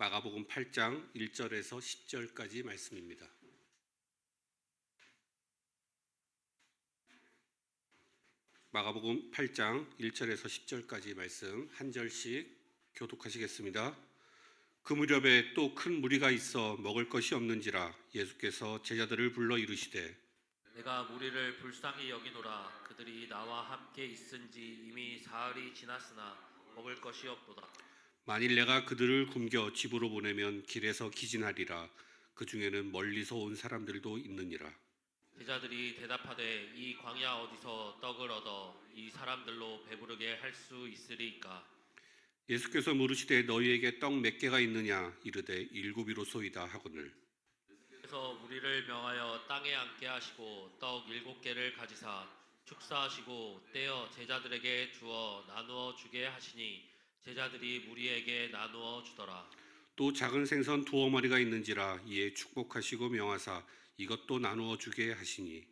마가복음 8장 1절에서 10절까지 말씀입니다. 마가복음 8장 1절에서 10절까지 말씀 한 절씩 교독하시겠습니다. 그 무렵에 또 큰 무리가 있어 먹을 것이 없는지라 예수께서 제자들을 불러 이르시되 내가 무리를 불쌍히 여기노라. 그들이 나와 함께 있은지 이미 사흘이 지났으나 먹을 것이 없도다. 만일 내가 그들을 굶겨 집으로 보내면 길에서 기진하리라. 그 중에는 멀리서 온 사람들도 있느니라. 제자들이 대답하되 이 광야 어디서 떡을 얻어 이 사람들로 배부르게 할 수 있으리이까? 예수께서 물으시되 너희에게 떡 몇 개가 있느냐 이르되 7이로소이다 하거늘. 그래서 무리를 명하여 땅에 앉게 하시고 떡 7개를 가지사 축사하시고 떼어 제자들에게 주어 나누어 주게 하시니 제자들이 무리에게 나누어 주더라. 또 작은 생선 2어머니가 있는지라 이에 축복하시고 명하사 이것도 나누어 주게 하시니.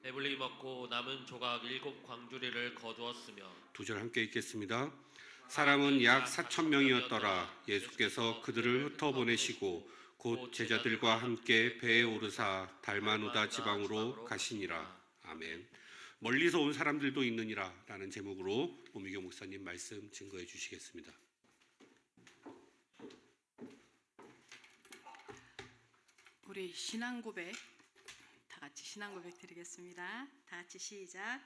배불리 먹고 남은 조각 7광주리를 거두었으며. 2절 함께 읽겠습니다. 사람은 약 4,000명이었더라. 예수께서 그들을 흩어보내시고 곧 제자들과 함께 배에 오르사 달마누다 지방으로 가시니라. 아멘. 멀리서 온 사람들도 있느니라 라는 제목으로 오미경 목사님 말씀 증거해 주시겠습니다. 우리 신앙 고백, 다 같이 신앙 고백 드리겠습니다. 다 같이 시작.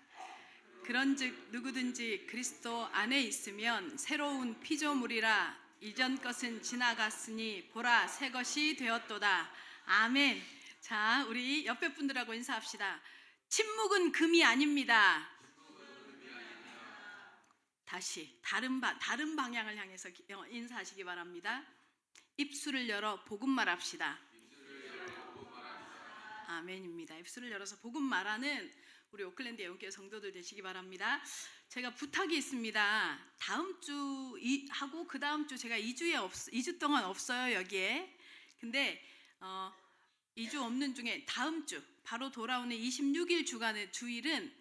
그런즉 누구든지 그리스도 안에 있으면 새로운 피조물이라. 이전 것은 지나갔으니 보라 새 것이 되었도다. 아멘. 자, 우리 옆에 분들하고 인사합시다. 침묵은 금이 아닙니다. 다시 다른 방향을 향해서 인사하시기 바랍니다. 입술을 열어 복음 말합시다. 아멘입니다. 입술을 열어서 복음 말하는 우리 오클랜드 예언교회 성도들 되시기 바랍니다. 제가 부탁이 있습니다. 다음 주 하고 그 다음 주 제가 2주 동안 없어요 여기에. 근데 2주 없는 중에 다음 주 바로 돌아오는 26일 주간의 주일은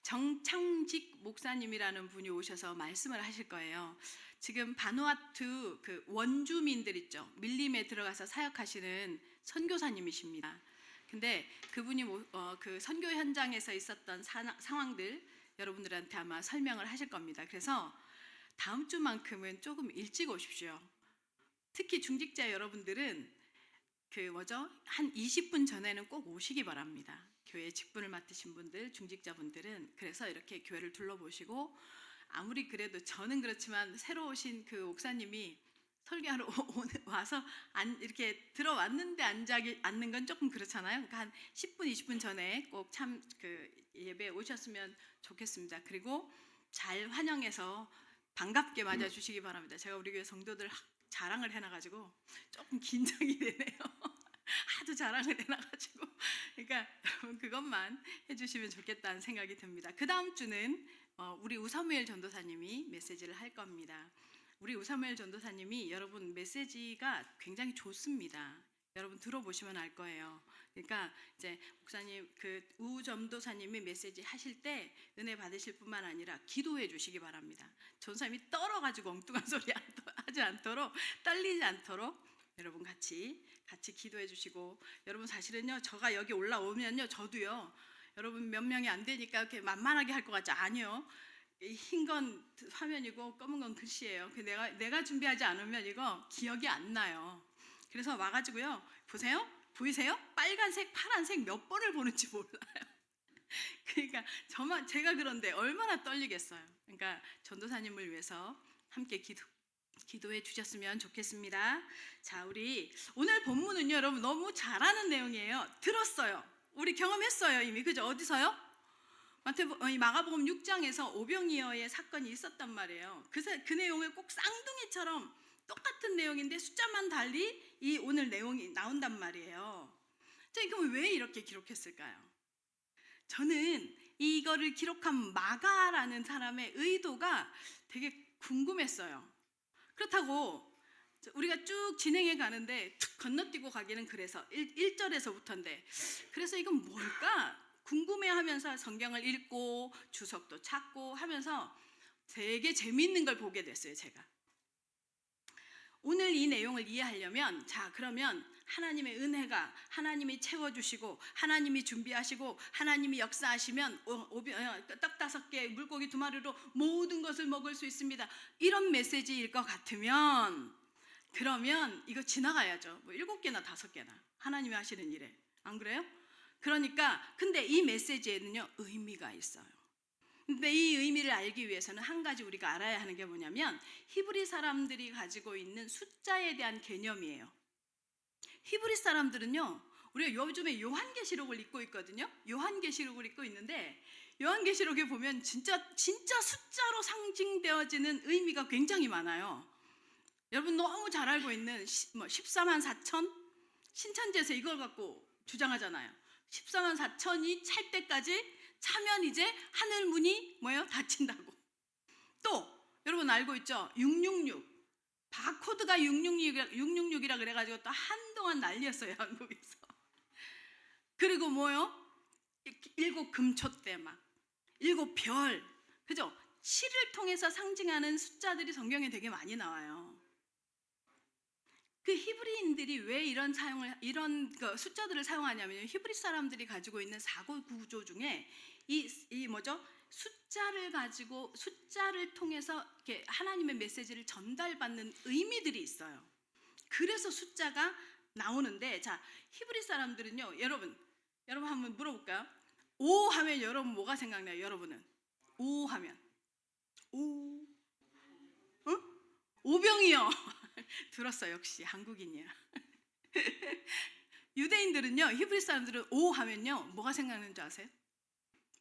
정창직 목사님이라는 분이 오셔서 말씀을 하실 거예요. 지금 바누아투 그 원주민들 있죠. 밀림에 들어가서 사역하시는 선교사님이십니다. 근데 그분이 그 선교 현장에서 있었던 상황들 여러분들한테 아마 설명을 하실 겁니다. 그래서 다음 주만큼은 조금 일찍 오십시오. 특히 중직자 여러분들은 한 20분 전에는 꼭 오시기 바랍니다. 교회 직분을 맡으신 분들, 중직자분들은 그래서 이렇게 교회를 둘러보시고, 아무리 그래도 저는 그렇지만 새로 오신 그 목사님이 설교하러 와서 이렇게 들어왔는데 앉는 건 조금 그렇잖아요. 그러니까 한 10분, 20분 전에 꼭 참 그 예배에 오셨으면 좋겠습니다. 그리고 잘 환영해서 반갑게 맞아주시기 바랍니다. 제가 우리 교회 성도들 자랑을 해놔가지고 조금 긴장이 되네요. 하도 자랑을 해놔가지고. 그러니까 여러분 그것만 해주시면 좋겠다는 생각이 듭니다. 그 다음 주는 우리 우사무엘 전도사님이 메시지를 할 겁니다. 우리 우사무엘 전도사님이 여러분 메시지가 굉장히 좋습니다. 여러분 들어보시면 알 거예요. 그러니까 이제 목사님 우 전도사님이 메시지 하실 때 은혜 받으실 뿐만 아니라 기도해 주시기 바랍니다. 전도사님이 떨어가지고 엉뚱한 소리 하지 않도록, 떨리지 않도록 여러분 같이 기도해 주시고, 여러분 사실은요 저가 여기 올라오면요 저도요 여러분 몇 명이 안 되니까 이렇게 만만하게 할 것 같지? 아니요. 흰 건 화면이고 검은 건 글씨예요. 내가 준비하지 않으면 이거 기억이 안 나요. 그래서 와가지고요 보세요, 보이세요? 빨간색, 파란색 몇 번을 보는지 몰라요. 그러니까 제가 그런데 얼마나 떨리겠어요. 그러니까 전도사님을 위해서 함께 기도해 주셨으면 좋겠습니다. 자, 우리 오늘 본문은요 여러분 너무 잘하는 내용이에요. 들었어요. 우리 경험했어요 이미. 그죠? 어디서요? 마가복음 6장에서 오병이어의 사건이 있었단 말이에요. 그 내용을 꼭 쌍둥이처럼 똑같은 내용인데 숫자만 달리 이 오늘 내용이 나온단 말이에요. 자, 그럼 왜 이렇게 기록했을까요? 저는 이거를 기록한 마가라는 사람의 의도가 되게 궁금했어요. 그렇다고 우리가 쭉 진행해 가는데 툭 건너뛰고 가기는 그래서 1절에서부터인데 그래서 이건 뭘까? 궁금해하면서 성경을 읽고 주석도 찾고 하면서 되게 재미있는 걸 보게 됐어요. 제가 오늘 이 내용을 이해하려면 자 그러면 하나님의 은혜가 하나님이 채워주시고 하나님이 준비하시고 하나님이 역사하시면 떡 5개 물고기 2마리로 모든 것을 먹을 수 있습니다. 이런 메시지일 것 같으면 그러면 이거 지나가야죠. 뭐 7개나 5개나 하나님이 하시는 일에 안 그래요? 그러니까 근데 이 메시지에는요 의미가 있어요. 근데 이 의미를 알기 위해서는 한 가지 우리가 알아야 하는 게 뭐냐면 히브리 사람들이 가지고 있는 숫자에 대한 개념이에요. 히브리 사람들은요 우리가 요즘에 요한계시록을 읽고 있거든요. 요한계시록을 읽고 있는데 요한계시록에 보면 진짜 숫자로 상징되어지는 의미가 굉장히 많아요. 여러분 너무 잘 알고 있는 14만 4천 신천지에서 이걸 갖고 주장하잖아요. 14만 4천이 찰 때까지 차면 이제 하늘 문이 닫힌다고. 또 여러분 알고 있죠? 666 바코드가 666이라 그래가지고 또 한동안 난리였어요 한국에서. 그리고 7 금초대 막 7별 그죠? 7을 통해서 상징하는 숫자들이 성경에 되게 많이 나와요. 그 히브리인들이 왜 이런 숫자들을 사용하냐면 히브리 사람들이 가지고 있는 사고 구조 중에 숫자를 통해서 이렇게 하나님의 메시지를 전달받는 의미들이 있어요. 그래서 숫자가 나오는데 자 히브리 사람들은요 여러분 한번 물어볼까요? 5 하면 여러분 뭐가 생각나요? 여러분은 5 하면 오병이요. 들었어 역시 한국인이야. 유대인들은요 히브리 사람들은 5 하면요 뭐가 생각나는 줄 아세요?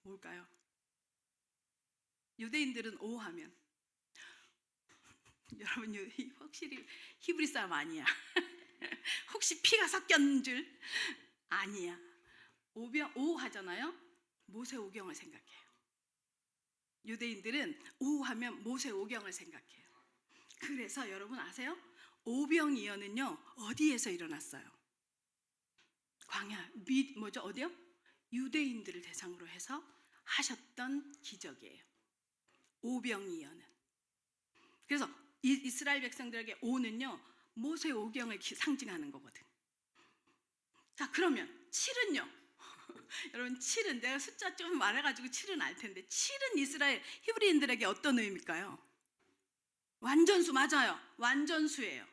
뭘까요? 유대인들은 5 하면 여러분 확실히 히브리 사람 아니야. 혹시 피가 섞였는 줄? 아니야. 5 하잖아요. 모세 오경을 생각해요. 유대인들은 5 하면 모세 오경을 생각해요. 그래서 여러분 아세요? 오병이어는요 어디에서 일어났어요? 광야 어디요? 유대인들을 대상으로 해서 하셨던 기적이에요. 오병이어는. 그래서 이스라엘 백성들에게 5는요 모세 오경을 상징하는 거거든. 자 그러면 7은요? 여러분 7은 내가 숫자 좀 말해가지고 7은 알 텐데 7은 이스라엘 히브리인들에게 어떤 의미일까요? 완전수 맞아요. 완전수예요.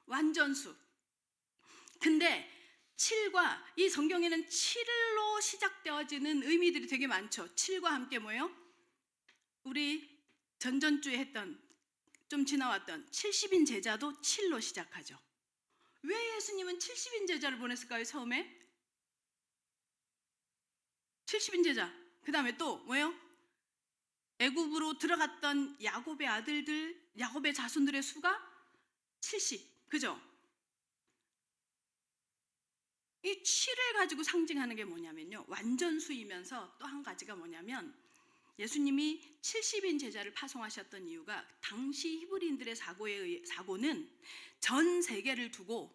완전수. 근데 7과 이 성경에는 7로 시작되어지는 의미들이 되게 많죠. 7과 함께 우리 전전주에 했던 좀 지나왔던 70인 제자도 7로 시작하죠. 왜 예수님은 70인 제자를 보냈을까요? 처음에 70인 제자. 그 다음에 또 애굽으로 들어갔던 야곱의 아들들, 야곱의 자손들의 수가 70. 그죠? 이 7을 가지고 상징하는 게 뭐냐면요. 완전수이면서 또 한 가지가 뭐냐면 예수님이 70인 제자를 파송하셨던 이유가 당시 히브리인들의 사고는 전 세계를 두고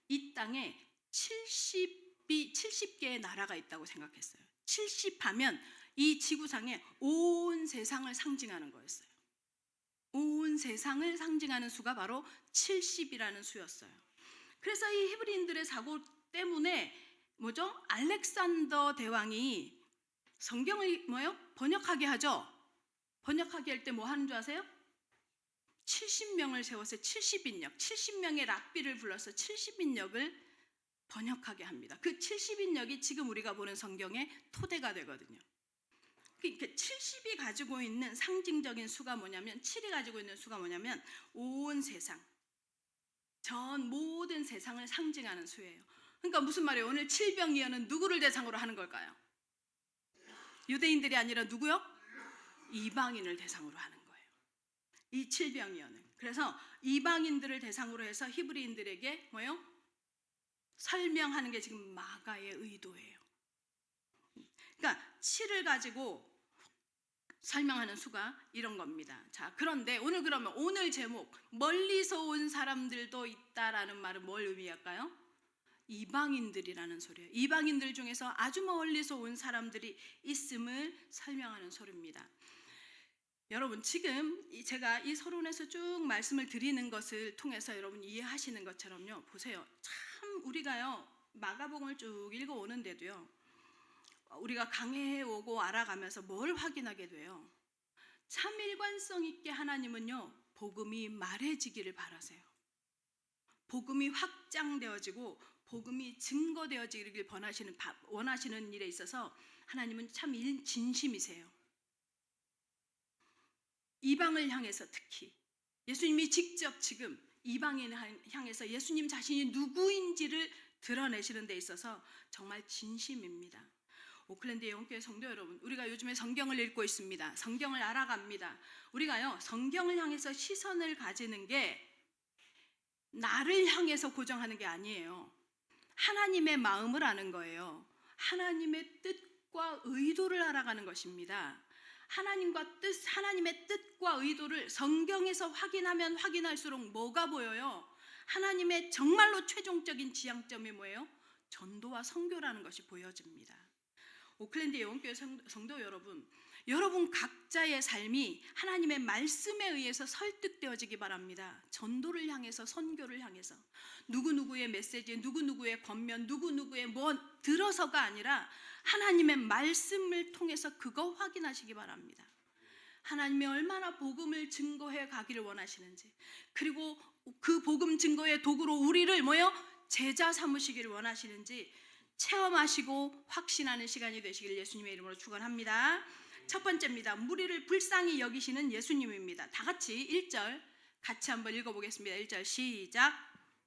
이 땅에 70개의 나라가 있다고 생각했어요. 70 하면 이 지구상에 온 세상을 상징하는 거였어요. 온 세상을 상징하는 수가 바로 70이라는 수였어요. 그래서 이 히브리인들의 사고 때문에 알렉산더 대왕이 성경을 번역하게 하죠. 번역하게 할 때 뭐 하는 줄 아세요? 70명을 세워서 70인역, 70명의 랍비를 불러서 70인역을 번역하게 합니다. 그 70인역이 지금 우리가 보는 성경의 토대가 되거든요. 그러니까 70이 가지고 있는 상징적인 수가 뭐냐면 7이 가지고 있는 수가 뭐냐면 온 세상, 전 모든 세상을 상징하는 수예요. 그러니까 무슨 말이에요? 오늘 7병이어는 누구를 대상으로 하는 걸까요? 유대인들이 아니라 누구요? 이방인을 대상으로 하는 거예요. 이 7병이어는. 그래서 이방인들을 대상으로 해서 히브리인들에게 설명하는 게 지금 마가의 의도예요. 그러니까 7을 가지고 설명하는 수가 이런 겁니다. 자, 그런데 오늘 제목 멀리서 온 사람들도 있다라는 말은 뭘 의미할까요? 이방인들이라는 소리예요. 이방인들 중에서 아주 멀리서 온 사람들이 있음을 설명하는 소리입니다. 여러분 지금 제가 이 서론에서 쭉 말씀을 드리는 것을 통해서 여러분 이해하시는 것처럼요. 보세요. 참 우리가요. 마가복음을 쭉 읽어오는데도요. 우리가 강해해 오고 알아가면서 뭘 확인하게 돼요? 참 일관성 있게 하나님은요. 복음이 말해지기를 바라세요. 복음이 확장되어지고 복음이 증거되어지기를 원하시는 일에 있어서 하나님은 참 진심이세요. 이방을 향해서 특히 예수님이 직접 지금 이방인을 향해서 예수님 자신이 누구인지를 드러내시는 데 있어서 정말 진심입니다. 오클랜드 영교회 성도 여러분, 우리가 요즘에 성경을 읽고 있습니다. 성경을 알아갑니다. 우리가요, 성경을 향해서 시선을 가지는 게 나를 향해서 고정하는 게 아니에요. 하나님의 마음을 아는 거예요. 하나님의 뜻과 의도를 알아가는 것입니다. 하나님의 뜻과 의도를 성경에서 확인하면 확인할수록 뭐가 보여요? 하나님의 정말로 최종적인 지향점이 뭐예요? 전도와 선교라는 것이 보여집니다. 오클랜드 영교회 성도 여러분, 여러분 각자의 삶이 하나님의 말씀에 의해서 설득되어지기 바랍니다. 전도를 향해서, 선교를 향해서, 누구누구의 메시지, 누구누구의 권면, 누구누구의 뭐 들어서가 아니라 하나님의 말씀을 통해서 그거 확인하시기 바랍니다. 하나님이 얼마나 복음을 증거해 가기를 원하시는지, 그리고 그 복음 증거의 도구로 우리를 제자 삼으시기를 원하시는지 체험하시고 확신하는 시간이 되시길 예수님의 이름으로 축원합니다. 첫 번째입니다. 무리를 불쌍히 여기시는 예수님입니다. 다 같이 1절 같이 한번 읽어보겠습니다. 1절 시작.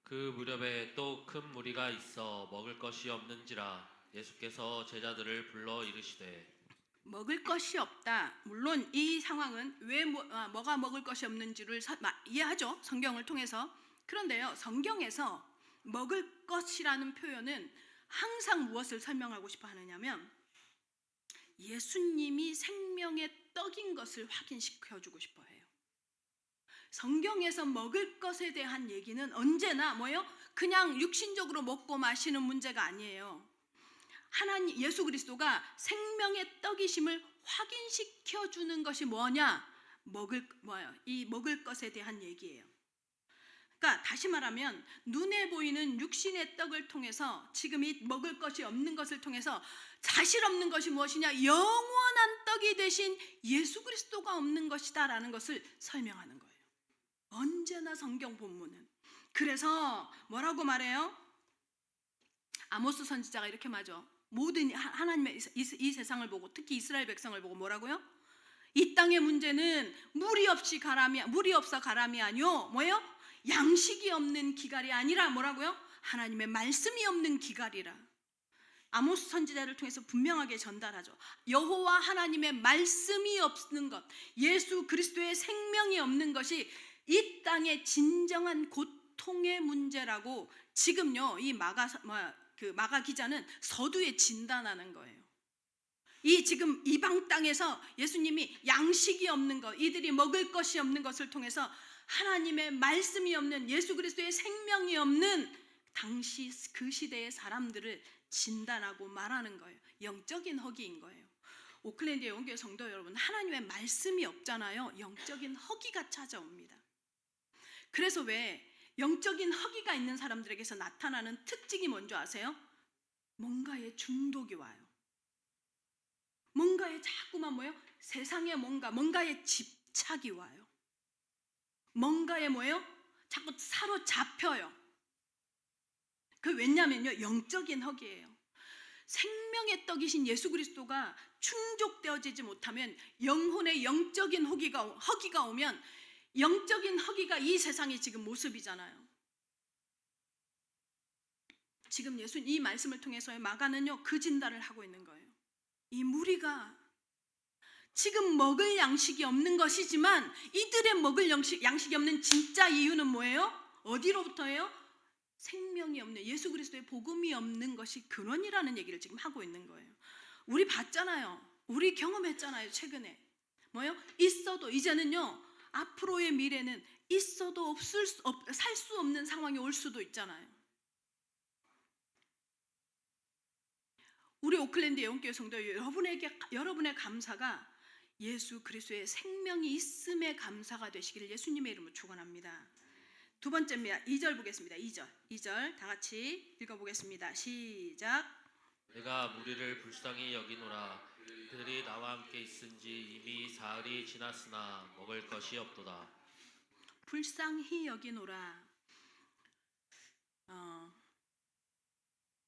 그 무렵에 또 큰 무리가 있어 먹을 것이 없는지라 예수께서 제자들을 불러 이르시되. 먹을 것이 없다. 물론 이 상황은 왜 뭐가 먹을 것이 없는지를 이해하죠. 성경을 통해서. 그런데요, 성경에서 먹을 것이라는 표현은 항상 무엇을 설명하고 싶어 하느냐면 예수님이 생명의 떡인 것을 확인시켜주고 싶어 해요. 성경에서 먹을 것에 대한 얘기는 언제나 그냥 육신적으로 먹고 마시는 문제가 아니에요. 하나님 예수 그리스도가 생명의 떡이심을 확인시켜주는 것이 뭐냐? 이 먹을 것에 대한 얘기예요. 그러니까 다시 말하면 눈에 보이는 육신의 떡을 통해서 지금 이 먹을 것이 없는 것을 통해서 사실 없는 것이 무엇이냐? 영원한 떡이 되신 예수 그리스도가 없는 것이다라는 것을 설명하는 거예요. 언제나 성경 본문은. 그래서 뭐라고 말해요? 아모스 선지자가 이렇게 말하죠. 모든 하나님의 이 세상을 보고 특히 이스라엘 백성을 보고 뭐라고요? 이 땅의 문제는 물이 없어 가람이 아니요 양식이 없는 기갈이 아니라 뭐라고요? 하나님의 말씀이 없는 기갈이라. 아모스 선지자를 통해서 분명하게 전달하죠. 여호와 하나님의 말씀이 없는 것, 예수 그리스도의 생명이 없는 것이 이 땅의 진정한 고통의 문제라고 지금요 이 마가 기자는 서두에 진단하는 거예요. 이 지금 이방 땅에서 예수님이 양식이 없는 것, 이들이 먹을 것이 없는 것을 통해서 하나님의 말씀이 없는 예수 그리스도의 생명이 없는 당시 그 시대의 사람들을 진단하고 말하는 거예요. 영적인 허기인 거예요. 오클랜드 영교회 성도 여러분, 하나님의 말씀이 없잖아요. 영적인 허기가 찾아옵니다. 그래서 왜 영적인 허기가 있는 사람들에게서 나타나는 특징이 뭔지 아세요? 뭔가에 중독이 와요. 뭔가에 자꾸만 세상에 뭔가에 집착이 와요. 뭔가에 자꾸 사로잡혀요. 왜냐면요 영적인 허기예요. 생명의 떡이신 예수 그리스도가 충족되어지지 못하면 영혼의 영적인 허기가 오면 영적인 허기가 이 세상의 지금 모습이잖아요. 지금 이 말씀을 통해서 마가는요 그 진단을 하고 있는 거예요. 이 무리가 지금 먹을 양식이 없는 것이지만 이들의 먹을 양식이 없는 진짜 이유는 뭐예요? 어디로부터예요? 생명이 없는 예수 그리스도의 복음이 없는 것이 근원이라는 얘기를 지금 하고 있는 거예요. 우리 봤잖아요. 우리 경험했잖아요. 최근에 있어도 이제는요 앞으로의 미래는 있어도 살 수 없는 상황이 올 수도 있잖아요. 우리 오클랜드 영교회 성도 여러분의 감사가 예수 그리스도의 생명이 있음에 감사가 되시기를 예수님의 이름으로 축원합니다. 두 번째입니다. 2절 보겠습니다. 2절 다 같이 읽어보겠습니다. 시작. 내가 무리를 불쌍히 여기노라. 그들이 나와 함께 있은지 이미 사흘이 지났으나 먹을 것이 없도다. 불쌍히 여기노라.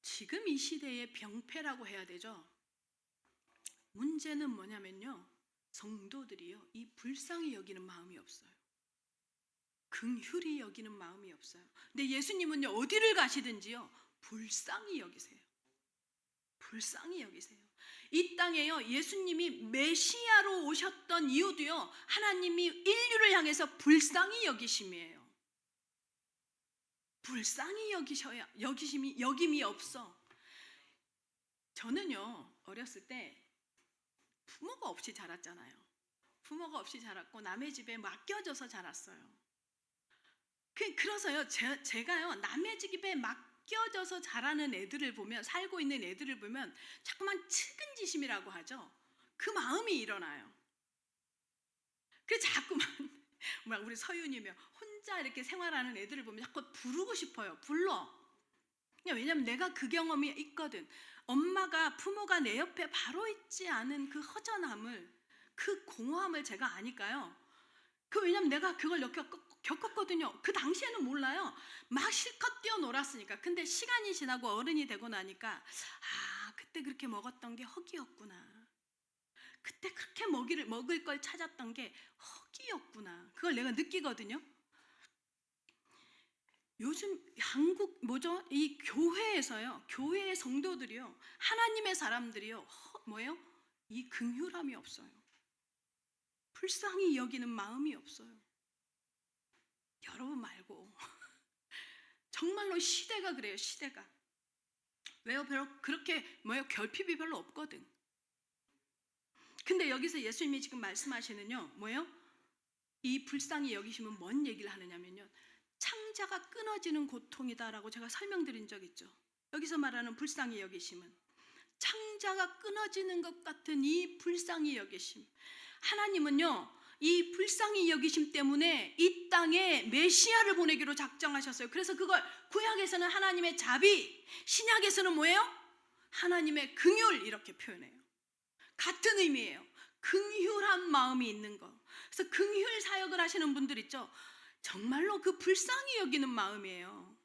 지금 이 시대의 병폐라고 해야 되죠. 문제는 뭐냐면요, 성도들이요, 이 불쌍히 여기는 마음이 없어요. 긍휼히 여기는 마음이 없어요. 근데 예수님은요, 어디를 가시든지요, 불쌍히 여기세요. 불쌍히 여기세요. 이 땅에요, 예수님이 메시아로 오셨던 이유도요, 하나님이 인류를 향해서 불쌍히 여기심이에요. 불쌍히 여기셔야, 여김이 없어. 저는요, 어렸을 때 부모가 없이 자랐잖아요. 부모가 없이 자랐고 남의 집에 맡겨져서 자랐어요. 그래서요, 제가요, 남의 집에 맡겨져서 자라는 애들을 보면, 살고 있는 애들을 보면 자꾸만 측은지심이라고 하죠. 그 마음이 일어나요. 그래서 자꾸만 우리 서윤이며 혼자 이렇게 생활하는 애들을 보면 자꾸 부르고 싶어요. 불러. 왜냐면 내가 그 경험이 있거든. 엄마가, 부모가 내 옆에 바로 있지 않은 그 허전함을, 그 공허함을 제가 아니까요. 왜냐면 내가 그걸 겪었거든요. 그 당시에는 몰라요. 막 실컷 뛰어놀았으니까. 근데 시간이 지나고 어른이 되고 나니까, 그때 그렇게 먹었던 게 허기였구나. 그때 그렇게 먹을 걸 찾았던 게 허기였구나. 그걸 내가 느끼거든요. 요즘 한국 이 교회에서요, 교회의 성도들이요, 하나님의 사람들이요, 이 긍휼함이 없어요. 불쌍히 여기는 마음이 없어요. 여러분 말고 정말로 시대가 그래요. 시대가. 왜요? 별로 그렇게 결핍이 별로 없거든. 근데 여기서 예수님이 지금 말씀하시는요, 이 불쌍히 여기시면 뭔 얘기를 하느냐면요, 창자가 끊어지는 고통이다라고 제가 설명드린 적 있죠. 여기서 말하는 불쌍히 여기심은 창자가 끊어지는 것 같은 이 불쌍히 여기심. 하나님은요, 이 불쌍히 여기심 때문에 이 땅에 메시아를 보내기로 작정하셨어요. 그래서 그걸 구약에서는 하나님의 자비, 신약에서는 하나님의 긍휼 이렇게 표현해요. 같은 의미예요. 긍휼한 마음이 있는 거. 그래서 긍휼 사역을 하시는 분들 있죠. 정말로 그 불쌍히 여기는 마음이에요.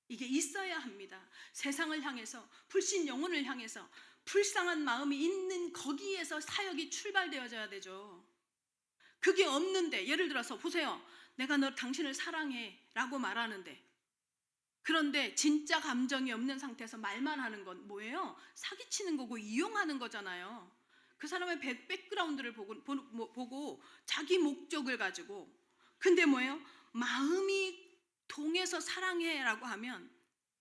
이게 있어야 합니다. 세상을 향해서, 불신 영혼을 향해서 불쌍한 마음이 있는 거기에서 사역이 출발되어져야 되죠. 그게 없는데, 예를 들어서 보세요. 내가 당신을 사랑해 라고 말하는데, 그런데 진짜 감정이 없는 상태에서 말만 하는 건 뭐예요? 사기치는 거고 이용하는 거잖아요. 그 사람의 백그라운드를 보고 자기 목적을 가지고. 근데 마음이 동해서 사랑해라고 하면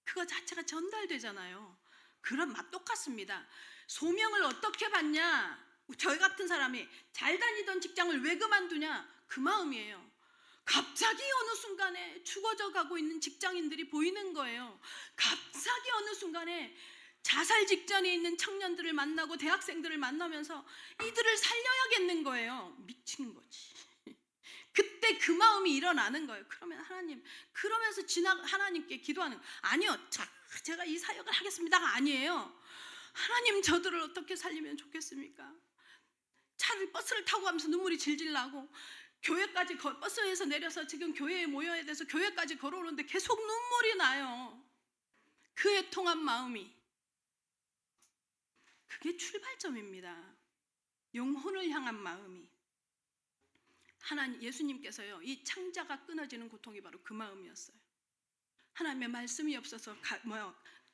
그거 자체가 전달되잖아요. 그런 맛 똑같습니다. 소명을 어떻게 받냐? 저희 같은 사람이 잘 다니던 직장을 왜 그만두냐? 그 마음이에요. 갑자기 어느 순간에 죽어져 가고 있는 직장인들이 보이는 거예요. 갑자기 어느 순간에 자살 직전에 있는 청년들을 만나고 대학생들을 만나면서 이들을 살려야겠는 거예요. 미친 거지. 그때 그 마음이 일어나는 거예요. 그러면 하나님, 그러면서 하나님께 기도하는, 아니요, 제가 이 사역을 하겠습니다가 아니에요. 하나님, 저들을 어떻게 살리면 좋겠습니까? 버스를 타고 가면서 눈물이 질질 나고, 교회까지 버스에서 내려서 지금 교회에 모여야 돼서 교회까지 걸어오는데 계속 눈물이 나요. 그 애통한 마음이, 그게 출발점입니다. 영혼을 향한 마음이. 예수님께서요, 이 창자가 끊어지는 고통이 바로 그 마음이었어요. 하나님의 말씀이 없어서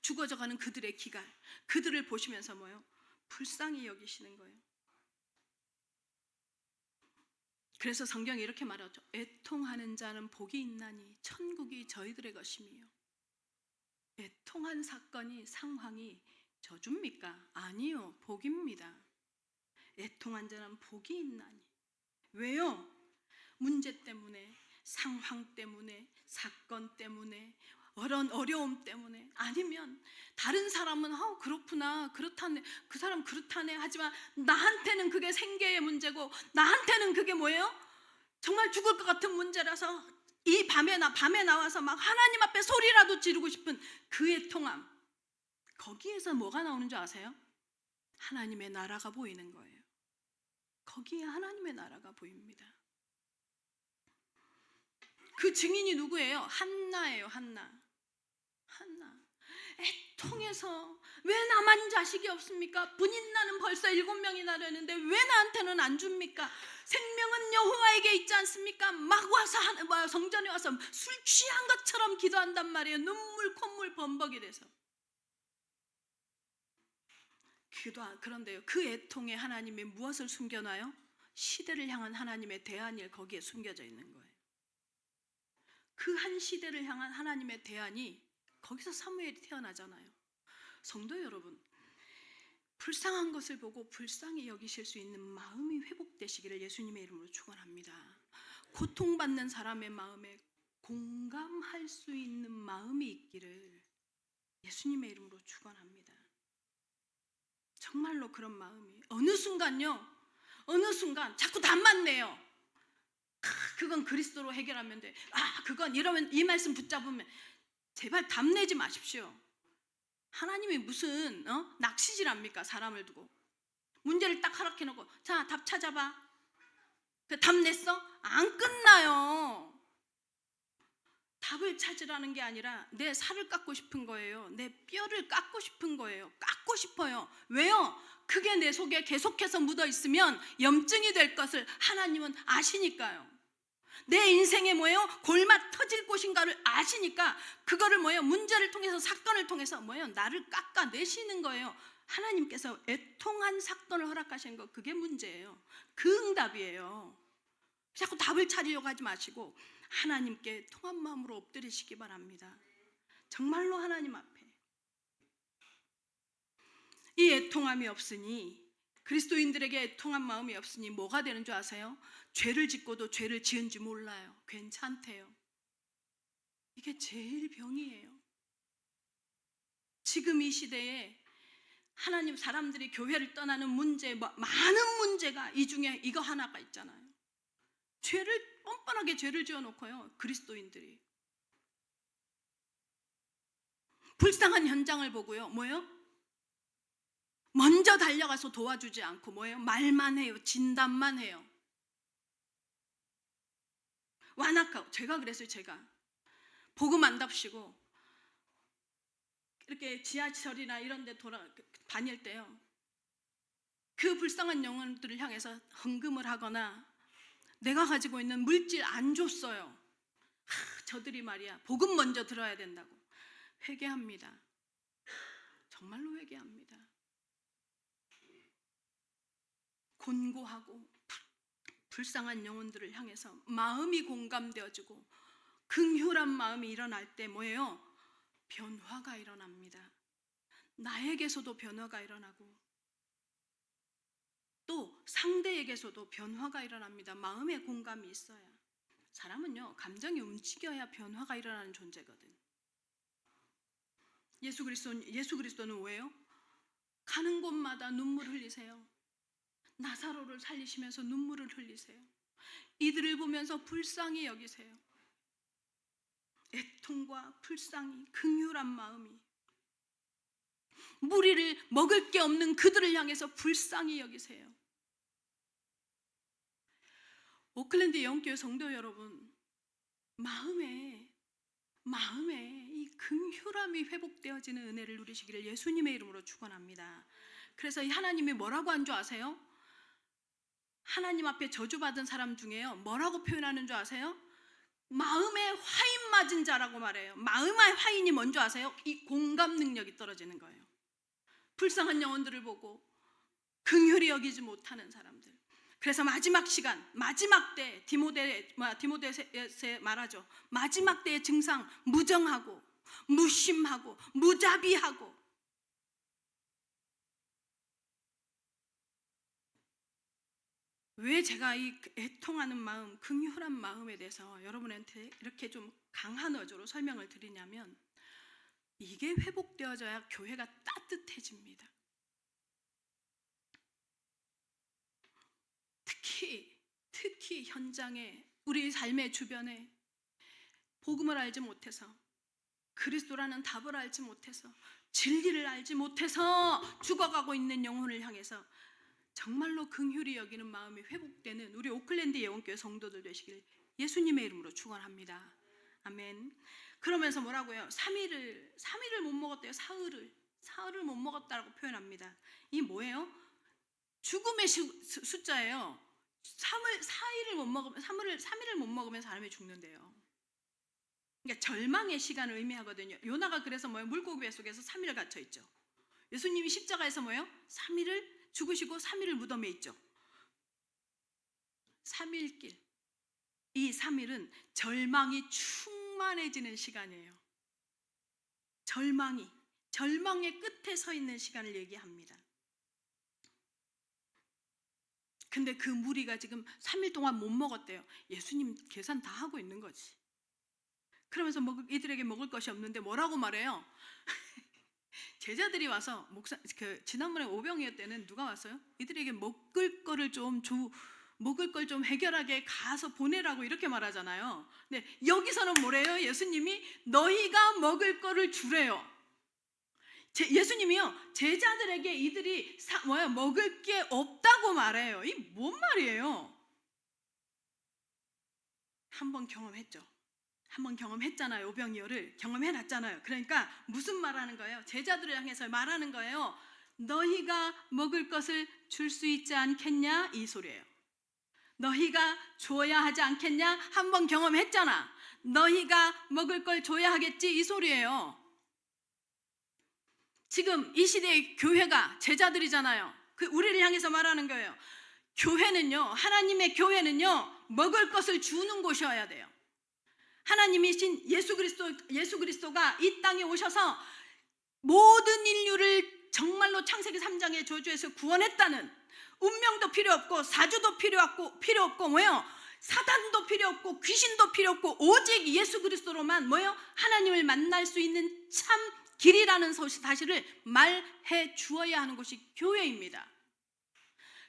죽어져가는 그들의 기갈, 그들을 보시면서 불쌍히 여기시는 거예요. 그래서 성경이 이렇게 말하죠. 애통하는 자는 복이 있나니 천국이 저희들의 것임이요. 애통한 사건이, 상황이 저주입니까? 아니요, 복입니다. 애통한 자는 복이 있나니. 왜요? 문제 때문에, 상황 때문에, 사건 때문에, 어려움 때문에, 아니면 다른 사람은 그렇구나, 그렇다네, 그 사람 그렇다네, 하지만 나한테는 그게 생계의 문제고, 나한테는 그게 뭐예요? 정말 죽을 것 같은 문제라서 이 밤에 나와서 막 하나님 앞에 소리라도 지르고 싶은 그 애통함, 거기에서 뭐가 나오는 줄 아세요? 하나님의 나라가 보이는 거예요. 거기에 하나님의 나라가 보입니다. 그 증인이 누구예요? 한나예요. 한나. 애통해서 왜 나만 자식이 없습니까? 분인나는 벌써 7명이나 되는데 왜 나한테는 안 줍니까? 생명은 여호와에게 있지 않습니까? 막 와서 성전에 와서 술 취한 것처럼 기도한단 말이에요. 눈물 콧물 범벅이 돼서. 그런데요, 그 애통에 하나님이 무엇을 숨겨놔요? 시대를 향한 하나님의 대안이 거기에 숨겨져 있는 거예요. 그 한 시대를 향한 하나님의 대안이 거기서 사무엘이 태어나잖아요. 성도 여러분, 불쌍한 것을 보고 불쌍히 여기실 수 있는 마음이 회복되시기를 예수님의 이름으로 축원합니다. 고통받는 사람의 마음에 공감할 수 있는 마음이 있기를 예수님의 이름으로 축원합니다. 정말로 그런 마음이 어느 순간 자꾸 답만 내요. 그건 그리스도로 해결하면 돼. 그건 이러면, 이 말씀 붙잡으면. 제발 답내지 마십시오. 하나님이 무슨 낚시질합니까? 사람을 두고 문제를 딱 허락해놓고 자, 답 찾아봐. 답 냈어? 안 끝나요. 답을 찾으라는 게 아니라 내 살을 깎고 싶은 거예요. 내 뼈를 깎고 싶은 거예요. 깎고 싶어요. 왜요? 그게 내 속에 계속해서 묻어 있으면 염증이 될 것을 하나님은 아시니까요. 내 인생에 뭐예요? 골마 터질 곳인가를 아시니까 그거를 뭐예요? 문제를 통해서, 사건을 통해서 뭐예요? 나를 깎아내시는 거예요. 하나님께서 애통한 사건을 허락하신 거, 그게 문제예요. 그 응답이에요. 자꾸 답을 찾으려고 하지 마시고 하나님께 통한 마음으로 엎드리시기 바랍니다. 정말로 하나님 앞에. 이 애통함이 없으니, 그리스도인들에게 애통한 마음이 없으니 뭐가 되는 줄 아세요? 죄를 짓고도 죄를 지은지 몰라요. 괜찮대요. 이게 제일 병이에요. 지금 이 시대에 하나님, 사람들이 교회를 떠나는 문제, 많은 문제가 이 중에 이거 하나가 있잖아요. 뻔뻔하게 죄를 지어놓고요, 그리스도인들이 불쌍한 현장을 보고요, 뭐예요? 먼저 달려가서 도와주지 않고 뭐예요? 말만 해요. 진단만 해요. 완악하고. 제가 그랬어요. 제가 복음 안 답시고 이렇게 지하철이나 이런 데 다닐 때요, 그 불쌍한 영혼들을 향해서 헌금을 하거나 내가 가지고 있는 물질 안 줬어요. 저들이 말이야, 복음 먼저 들어야 된다고. 회개합니다. 정말로 회개합니다. 곤고하고 불쌍한 영혼들을 향해서 마음이 공감되어지고 긍휼한 마음이 일어날 때 뭐예요? 변화가 일어납니다. 나에게서도 변화가 일어나고 또 상대에게서도 변화가 일어납니다. 마음의 공감이 있어야. 사람은요, 감정이 움직여야 변화가 일어나는 존재거든. 예수 그리스도는 왜요? 가는 곳마다 눈물 흘리세요. 나사로를 살리시면서 눈물을 흘리세요. 이들을 보면서 불쌍히 여기세요. 애통과 불쌍히, 긍휼한 마음이, 무리를 먹을 게 없는 그들을 향해서 불쌍히 여기세요. 오클랜드 영교회 성도 여러분, 마음에 이 긍휼함이 회복되어지는 은혜를 누리시기를 예수님의 이름으로 축원합니다. 그래서 하나님이 뭐라고 한 줄 아세요? 하나님 앞에 저주받은 사람 중에요, 뭐라고 표현하는 줄 아세요? 마음에 화인 맞은 자라고 말해요. 마음의 화인이 뭔지 아세요? 이 공감 능력이 떨어지는 거예요. 불쌍한 영혼들을 보고 긍휼히 여기지 못하는 사람들. 그래서 마지막 시간, 마지막 때, 디모데에 말하죠. 마지막 때의 증상, 무정하고 무심하고 무자비하고. 왜 제가 이 애통하는 마음, 긍휼한 마음에 대해서 여러분한테 이렇게 좀 강한 어조로 설명을 드리냐면, 이게 회복되어져야 교회가 따뜻해집니다. 특히 현장에, 우리 삶의 주변에 복음을 알지 못해서, 그리스도라는 답을 알지 못해서, 진리를 알지 못해서 죽어가고 있는 영혼을 향해서 정말로 긍휼히 여기는 마음이 회복되는 우리 오클랜드 예원교회 성도들 되시길 예수님의 이름으로 축원합니다. 아멘. 그러면서 뭐라고요? 3일을 못 먹었대요. 사흘을 못 먹었다라고 표현합니다. 이 뭐예요? 죽음의 숫자예요. 3일을 못 먹으면 사람이 죽는데요. 그러니까 절망의 시간을 의미하거든요. 요나가 그래서 뭐예요? 물고기 배 속에서 3일을 갇혀 있죠. 예수님이 십자가에서 뭐예요? 3일을 죽으시고 3일을 무덤에 있죠. 3일길. 이 3일은 절망이 충만해지는 시간이에요. 절망의 끝에 서 있는 시간을 얘기합니다. 근데 그 무리가 지금 3일 동안 못 먹었대요. 예수님 계산 다 하고 있는 거지. 그러면서 이들에게 먹을 것이 없는데 뭐라고 말해요? 제자들이 와서 지난번에 오병이어 때는 누가 왔어요? 이들에게 먹을 걸 좀 해결하게 가서 보내라고 이렇게 말하잖아요. 근데 여기서는 뭐래요? 예수님이 너희가 먹을 거를 주래요. 예수님이요, 제자들에게 이들이 먹을 게 없다고 말해요. 이 뭔 말이에요? 한번 경험했잖아요. 오병이어를 경험해놨잖아요. 그러니까 무슨 말하는 거예요? 제자들을 향해서 말하는 거예요. 너희가 먹을 것을 줄 수 있지 않겠냐? 이 소리예요. 너희가 줘야 하지 않겠냐? 한번 경험했잖아. 너희가 먹을 걸 줘야 하겠지? 이 소리예요. 지금 이 시대의 교회가 제자들이잖아요. 우리를 향해서 말하는 거예요. 하나님의 교회는요, 먹을 것을 주는 곳이어야 돼요. 하나님이신 예수 그리스도가 이 땅에 오셔서 모든 인류를 정말로 창세기 3장의 저주에서 구원했다는, 운명도 필요 없고 사주도 필요 없고 뭐예요? 사단도 필요 없고 귀신도 필요 없고 오직 예수 그리스도로만 뭐예요? 하나님을 만날 수 있는 참 길이라는 사실을 말해 주어야 하는 것이 교회입니다.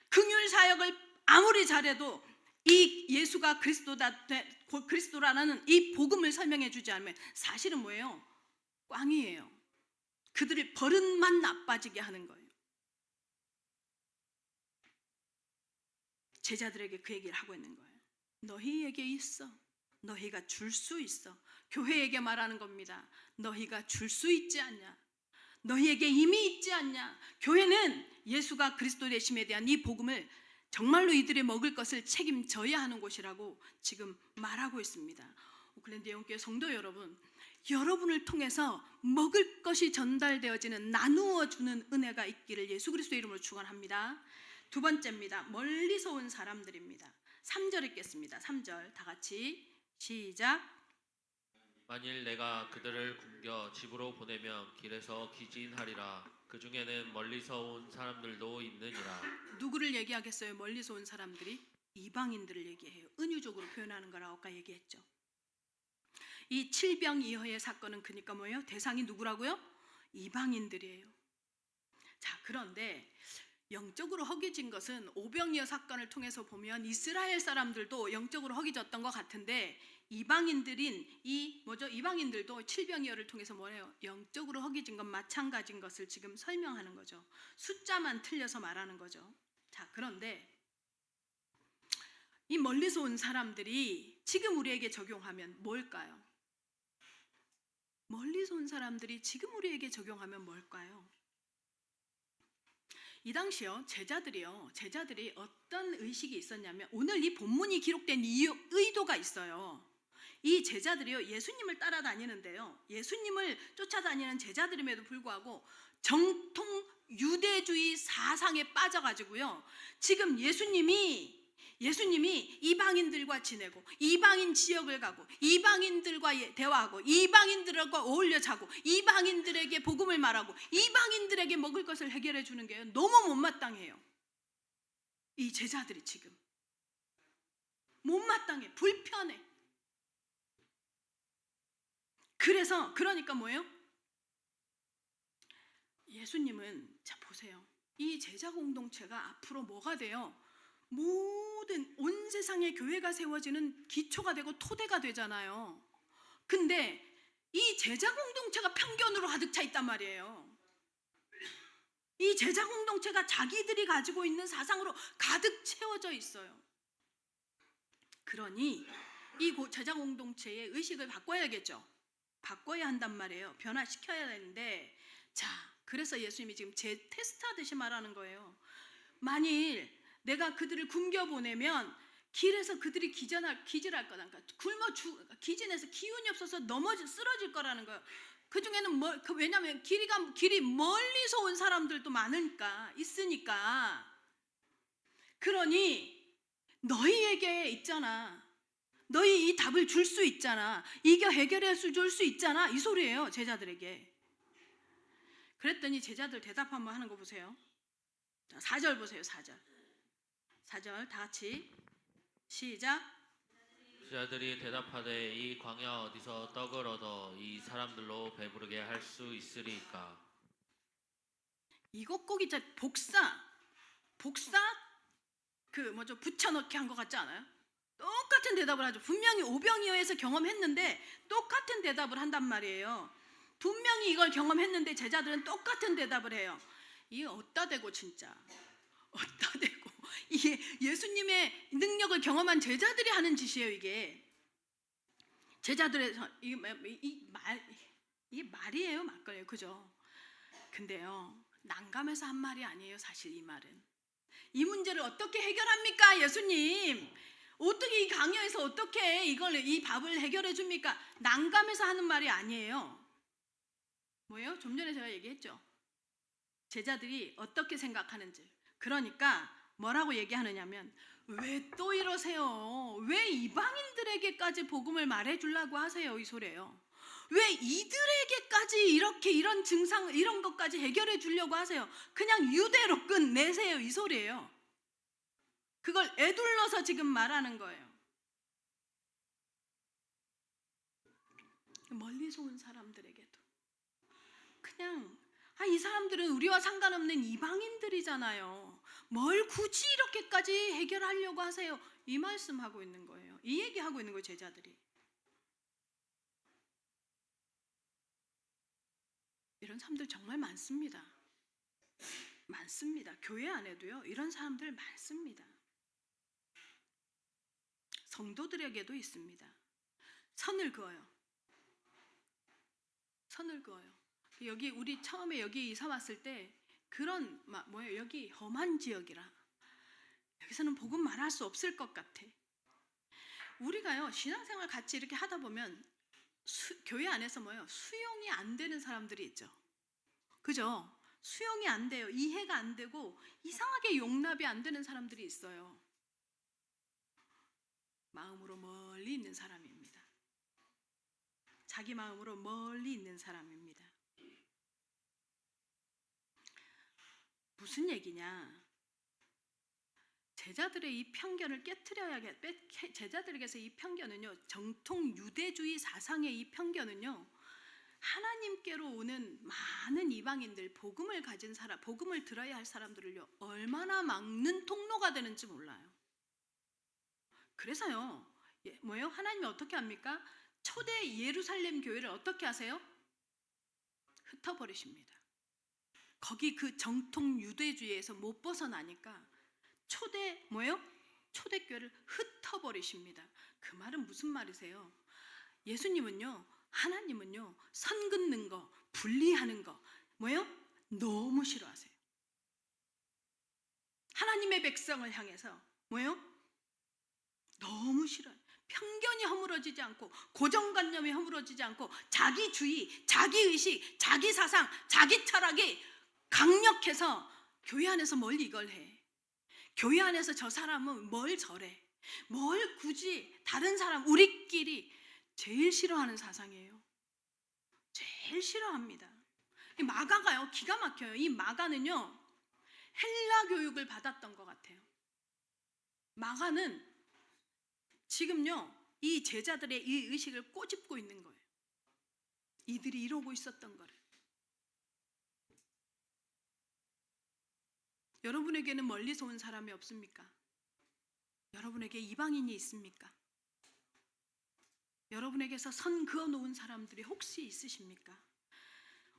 긍휼 사역을 아무리 잘해도 이 예수가 그리스도라는 이 복음을 설명해 주지 않으면 사실은 뭐예요? 꽝이에요. 그들을 버릇만 나빠지게 하는 거예요. 제자들에게 그 얘기를 하고 있는 거예요. 너희에게 있어. 너희가 줄 수 있어. 교회에게 말하는 겁니다. 너희가 줄 수 있지 않냐? 너희에게 이미 있지 않냐? 교회는 예수가 그리스도 되심에 대한 이 복음을 정말로 이들이 먹을 것을 책임져야 하는 곳이라고 지금 말하고 있습니다. 오클랜드 예원교회 성도 여러분, 여러분을 통해서 먹을 것이 전달되어지는, 나누어주는 은혜가 있기를 예수 그리스도의 이름으로 축원합니다. 두 번째입니다. 멀리서 온 사람들입니다. 3절 읽겠습니다. 3절 다 같이 시작. 만일 내가 그들을 굶겨 집으로 보내면 길에서 기진하리라. 그 중에는 멀리서 온 사람들도 있느니라. 누구를 얘기하겠어요? 멀리서 온 사람들이 이방인들을 얘기해요. 은유적으로 표현하는 거라고 아까 얘기했죠. 이 칠병이어의 사건은 그러니까 뭐예요? 대상이 누구라고요? 이방인들이에요. 자, 그런데 영적으로 허기진 것은 오병이어 사건을 통해서 보면 이스라엘 사람들도 영적으로 허기졌던 것 같은데, 이방인들도 칠병이어를 통해서 뭐래요? 영적으로 허기진 건 마찬가지인 것을 지금 설명하는 거죠. 숫자만 틀려서 말하는 거죠. 자, 그런데 이 멀리서 온 사람들이 지금 우리에게 적용하면 뭘까요? 멀리서 온 사람들이 지금 우리에게 적용하면 뭘까요? 이 당시요, 제자들이 어떤 의식이 있었냐면, 오늘 이 본문이 기록된 의도가 있어요. 이 제자들이요, 예수님을 따라다니는데요, 예수님을 쫓아다니는 제자들임에도 불구하고 정통 유대주의 사상에 빠져가지고요, 지금 예수님이 이방인들과 지내고, 이방인 지역을 가고, 이방인들과 대화하고, 이방인들과 어울려 자고, 이방인들에게 복음을 말하고, 이방인들에게 먹을 것을 해결해 주는 게 너무 못마땅해요. 이 제자들이 지금 못마땅해, 불편해. 그러니까 뭐예요? 예수님은 자 보세요. 이 제자 공동체가 앞으로 뭐가 돼요? 모든 온 세상의 교회가 세워지는 기초가 되고 토대가 되잖아요. 근데 이 제자 공동체가 편견으로 가득 차 있단 말이에요. 이 제자 공동체가 자기들이 가지고 있는 사상으로 가득 채워져 있어요. 그러니 이 제자 공동체의 의식을 바꿔야겠죠. 바꿔야 한단 말이에요. 변화시켜야 되는데, 자, 그래서 예수님이 지금 제 테스트하듯이 말하는 거예요. 만일 내가 그들을 굶겨 보내면 길에서 그들이 기절할 거다. 그러니까 기진해서 기운이 없어서 쓰러질 거라는 거예요. 그 중에는 왜냐하면 길이 멀리서 온 사람들도 있으니까. 그러니 너희에게 있잖아. 너희 이 답을 줄 수 있잖아. 이겨 해결해 줄 수 있잖아. 이 소리예요, 제자들에게. 그랬더니 제자들 대답 한번 하는 거 보세요. 자, 4절 보세요. 4절 다 같이 시작. 제자들이 대답하되 이 광야 어디서 떡을 얻어 이 사람들로 배부르게 할 수 있으리까? 이거 꼭 있자. 복사 붙여넣기 한 것 같지 않아요? 똑같은 대답을 하죠. 분명히 오병이어에서 경험했는데 똑같은 대답을 한단 말이에요. 분명히 이걸 경험했는데 제자들은 똑같은 대답을 해요. 이게 어디다 대고 진짜 어디다 대고 이게 예수님의 능력을 경험한 제자들이 하는 짓이에요. 이게 제자들의 이게 말이에요, 맞거예요, 그죠? 근데요, 난감해서 한 말이 아니에요. 사실 이 말은 이 문제를 어떻게 해결합니까, 예수님? 어떻게 이 강요에서 어떻게 이 밥을 해결해 줍니까? 난감해서 하는 말이 아니에요. 뭐예요? 좀 전에 제가 얘기했죠. 제자들이 어떻게 생각하는지. 그러니까 뭐라고 얘기하느냐면, 왜 또 이러세요? 왜 이방인들에게까지 복음을 말해주려고 하세요? 이 소리예요. 왜 이들에게까지 이런 증상, 이런 것까지 해결해 주려고 하세요? 그냥 유대로 끝내세요. 이 소리예요. 그걸 애둘러서 지금 말하는 거예요. 멀리서 온 사람들에게도 그냥 이 사람들은 우리와 상관없는 이방인들이잖아요. 뭘 굳이 이렇게까지 해결하려고 하세요? 이 말씀하고 있는 거예요. 이 얘기하고 있는 거예요, 제자들이. 이런 사람들 정말 많습니다. 교회 안에도요, 이런 사람들 많습니다. 성도들에게도 있습니다. 선을 그어요. 여기 우리 처음에 여기 이사 왔을 때 그런 여기 험한 지역이라 여기서는 복음 말할 수 없을 것 같아. 우리가요, 신앙생활 같이 이렇게 하다 보면 교회 안에서 수용이 안 되는 사람들이 있죠. 그죠? 수용이 안 돼요. 이해가 안 되고 이상하게 용납이 안 되는 사람들이 있어요. 마음으로 멀리 있는 사람입니다. 자기 마음으로 멀리 있는 사람입니다. 무슨 얘기냐? 제자들의 이 편견을 제자들에게서 이 편견은요, 정통 유대주의 사상의 이 편견은요, 하나님께로 오는 많은 이방인들, 복음을 가진 사람, 복음을 들어야 할 사람들을요, 얼마나 막는 통로가 되는지 몰라요. 그래서요, 하나님이 어떻게 합니까? 초대 예루살렘 교회를 어떻게 하세요? 흩어버리십니다. 거기 그 정통 유대주의에서 못 벗어나니까 초대교회를 흩어버리십니다. 그 말은 무슨 말이세요? 예수님은요, 하나님은요, 선 긋는 거, 분리하는 거, 너무 싫어하세요. 하나님의 백성을 향해서 너무 싫어요. 편견이 허물어지지 않고, 고정관념이 허물어지지 않고, 자기주의, 자기의식, 자기 사상, 자기 철학이 강력해서 교회 안에서 뭘 이걸 해. 교회 안에서 저 사람은 뭘 저래. 뭘 굳이 다른 사람, 우리끼리 제일 싫어하는 사상이에요. 제일 싫어합니다. 이 마가가요, 기가 막혀요. 이 마가는요, 헬라 교육을 받았던 것 같아요. 마가는 지금요, 이 제자들의 이 의식을 꼬집고 있는 거예요. 이들이 이러고 있었던 거를. 여러분에게는 멀리서 온 사람이 없습니까? 여러분에게 이방인이 있습니까? 여러분에게서 선 그어 놓은 사람들이 혹시 있으십니까?